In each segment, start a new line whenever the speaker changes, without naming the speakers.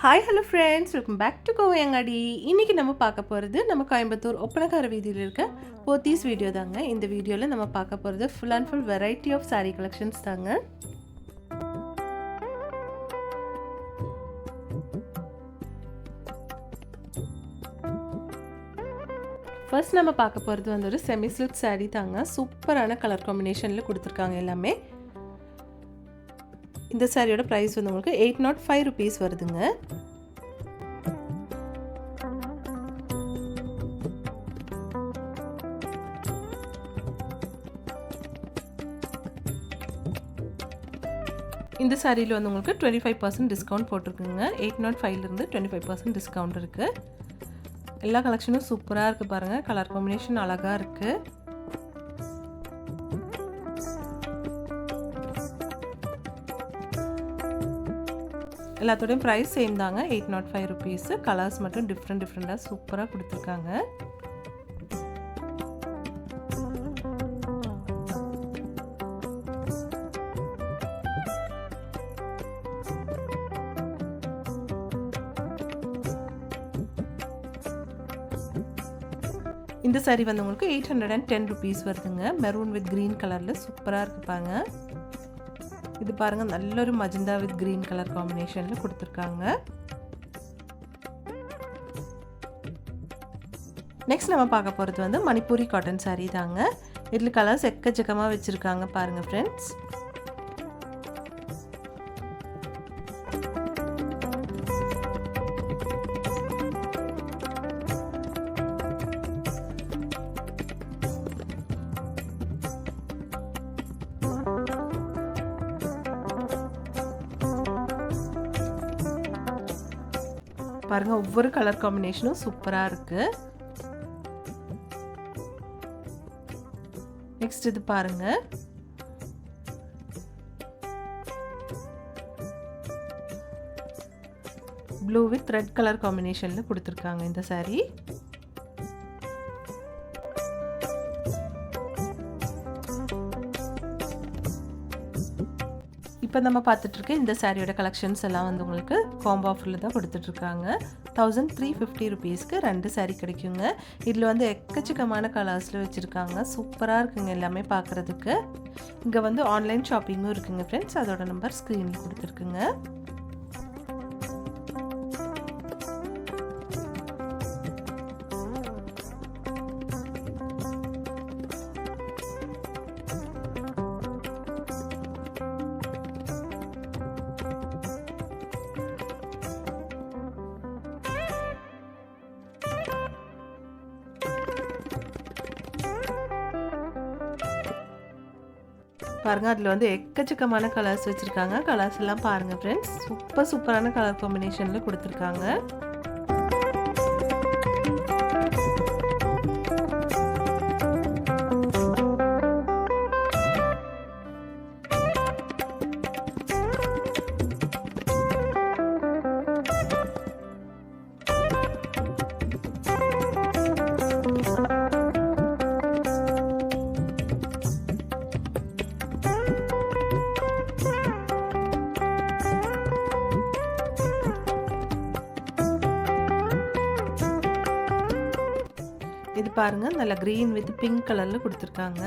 Hi hello friends, welcome back to Kovaiyangadi. இன்றைக்கி நம்ம பார்க்க போகிறது நம்ம கோயம்புத்தூர் ஒப்பனக்கார வீதியில் இருக்க போத்தீஸ் வீடியோ தாங்க. இந்த வீடியோவில் நம்ம பார்க்க போகிறது full and full variety of sari collections தாங்க. ஃபர்ஸ்ட் நம்ம பார்க்க போகிறது வந்து ஒரு செமி சில்க் சாரீ தாங்க. சூப்பரான கலர் காம்பினேஷனில் கொடுத்துருக்காங்க எல்லாமே. இந்த சாரியோட ப்ரைஸ் வந்து உங்களுக்கு 805 rupees வருதுங்க. இந்த சாரியில் வந்து உங்களுக்கு 25% டிஸ்கவுண்ட் போட்டிருக்குங்க. 805லேருந்து 25% டிஸ்கவுண்ட் இருக்குது. எல்லா கலெக்ஷனும் சூப்பராக இருக்குது பாருங்கள். கலர் காம்பினேஷன் அழகாக இருக்குது. எல்லாத்தோடையும் ப்ரைஸ் சேம் தாங்க, 805 rupees. கலர்ஸ் மட்டும் டிஃப்ரெண்ட்டாக சூப்பராக கொடுத்துருக்காங்க. இந்த சாரி வந்து உங்களுக்கு 810 rupees வருதுங்க. மெரூன் வித் க்ரீன் கலரில் சூப்பராக இருக்கு பாருங்க. இது பாருங்க, நல்ல ஒரு மஜந்தா வித் கிரீன் கலர் காம்பினேஷன்ல கொடுத்துருக்காங்க. நெக்ஸ்ட் நம்ம பார்க்க போகிறது வந்து மணிப்பூரி காட்டன் சாரீ தாங்க. இதில் கலர்ஸ் எக்கச்சக்கமாக வச்சுருக்காங்க பாருங்க ஃப்ரெண்ட்ஸ். பாருங்க, ஒவ்வொரு கலர் காம்பினேஷனும் சூப்பராக இருக்கு. நெக்ஸ்ட் இது பாருங்க, ப்ளூ வித் ரெட் கலர் காம்பினேஷன்ல கொடுத்துருக்காங்க இந்த சாரி. இப்போ நம்ம பார்த்துட்ருக்க இந்த சாரியோட கலெக்ஷன்ஸ் எல்லாம் வந்து உங்களுக்கு காம்போ ஆஃபரில் தான் கொடுத்துட்ருக்காங்க. 1350 rupeesக்கு 2 சாரீ கிடைக்குங்க. இதில் வந்து எக்கச்சக்கமான கலர்ஸில் வச்சுருக்காங்க. சூப்பராக இருக்குங்க எல்லாமே பார்க்குறதுக்கு. இங்கே வந்து ஆன்லைன் ஷாப்பிங்கும் இருக்குங்க ஃப்ரெண்ட்ஸ். அதோட நம்பர் ஸ்க்ரீனில் கொடுத்துருக்குங்க. பாருங்க, அதில் வந்து எக்கச்சக்கமான கலர்ஸ் வச்சுருக்காங்க. கலர்ஸ் எல்லாம் பாருங்கள் ஃப்ரெண்ட்ஸ். சூப்பரான கலர் காம்பினேஷனில் கொடுத்துருக்காங்க. இது பாருங்க, நல்ல கிரீன் வித் பிங்க் கலர்ல கொடுத்துருக்காங்க.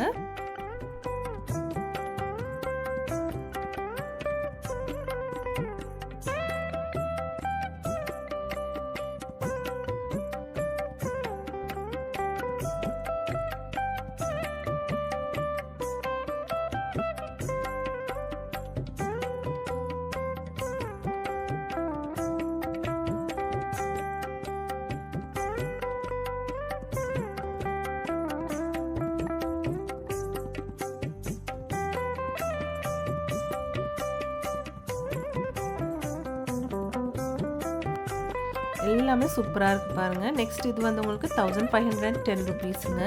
எல்லாமே சூப்பராக இருக்கு பாருங்க. நெக்ஸ்ட் இது வந்து உங்களுக்கு 1510 rupeesங்க.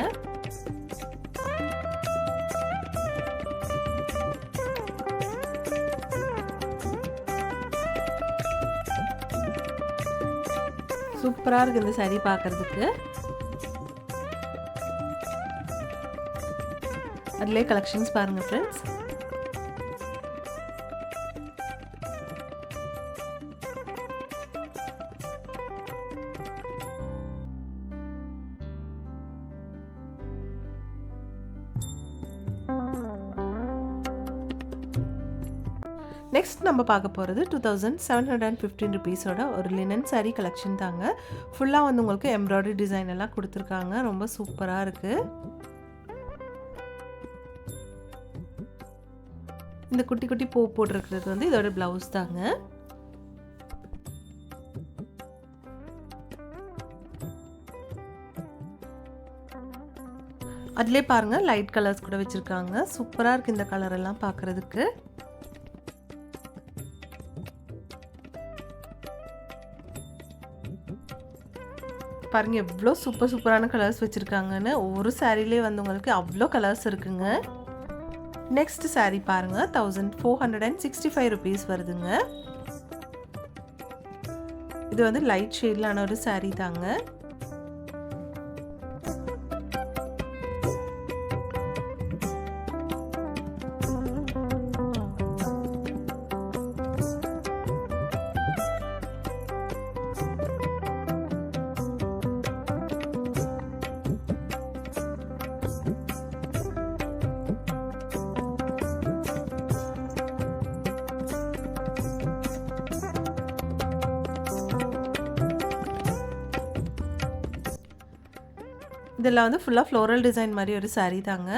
சூப்பராக இருக்கு இந்த சாரி பார்க்கறதுக்கு. அதிலே கலெக்ஷன்ஸ் பாருங்க ஃப்ரெண்ட்ஸ். நெக்ஸ்ட் நம்ம பார்க்க போகிறது 2715 ருபீஸோட ஒரு லினன் saree கலெக்ஷன் தாங்க. ஃபுல்லாக வந்து உங்களுக்கு எம்ப்ராய்டரி டிசைன் எல்லாம் கொடுத்துருக்காங்க. ரொம்ப சூப்பராக இருக்குது. இந்த குட்டி குட்டி பூ போட்டிருக்கிறது வந்து இதோட ப்ளவுஸ் தாங்க. அதிலே பாருங்கள் லைட் கலர்ஸ் கூட வச்சுருக்காங்க. சூப்பராக இருக்குது இந்த கலர் எல்லாம் பார்க்குறதுக்கு. பாருங்கள் எவ்வளோ சூப்பரான கலர்ஸ் வச்சுருக்காங்கன்னு. ஒரு சாரீலே வந்து உங்களுக்கு அவ்வளோ கலர்ஸ் இருக்குங்க. நெக்ஸ்ட் saree பாருங்க 1465 ருபீஸ் வருதுங்க. இது வந்து லைட் ஷேட்லான ஒரு saree தாங்க. இதெல்லாம் வந்து ஃபுல்லாக ஃப்ளோரல் டிசைன் மாதிரி ஒரு saree தாங்க.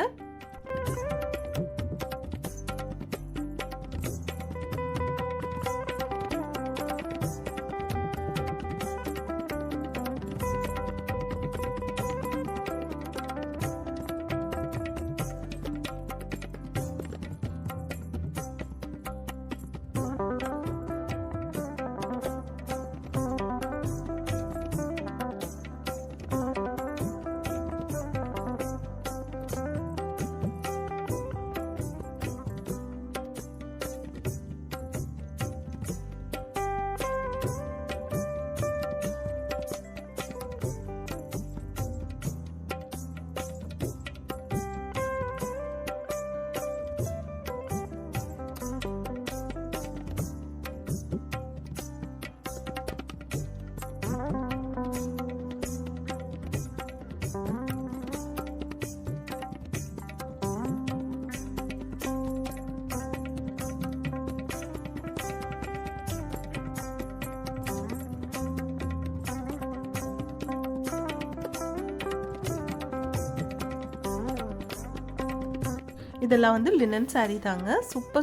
இதெல்லாம் வந்து லினன் saree தாங்க.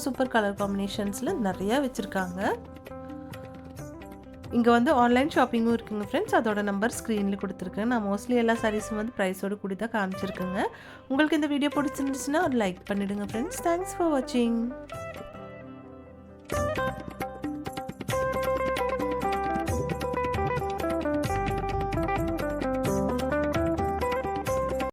சூப்பர் கலர் காம்பினேஷன்ஸில் நிறையா வச்சுருக்காங்க. இங்கே வந்து ஆன்லைன் ஷாப்பிங்கும் இருக்குங்க ஃப்ரெண்ட்ஸ். அதோட நம்பர் ஸ்க்ரீனில் கொடுத்துருக்கேன். நான் மோஸ்ட்லி எல்லா சாரீஸும் வந்து ப்ரைஸோடு கூடி தான் காமிச்சிருக்கேங்க. உங்களுக்கு இந்த வீடியோ பிடிச்சிருந்துச்சுன்னா ஒரு லைக் பண்ணிவிடுங்க ஃப்ரெண்ட்ஸ். தேங்க்ஸ் ஃபார் வாட்சிங்.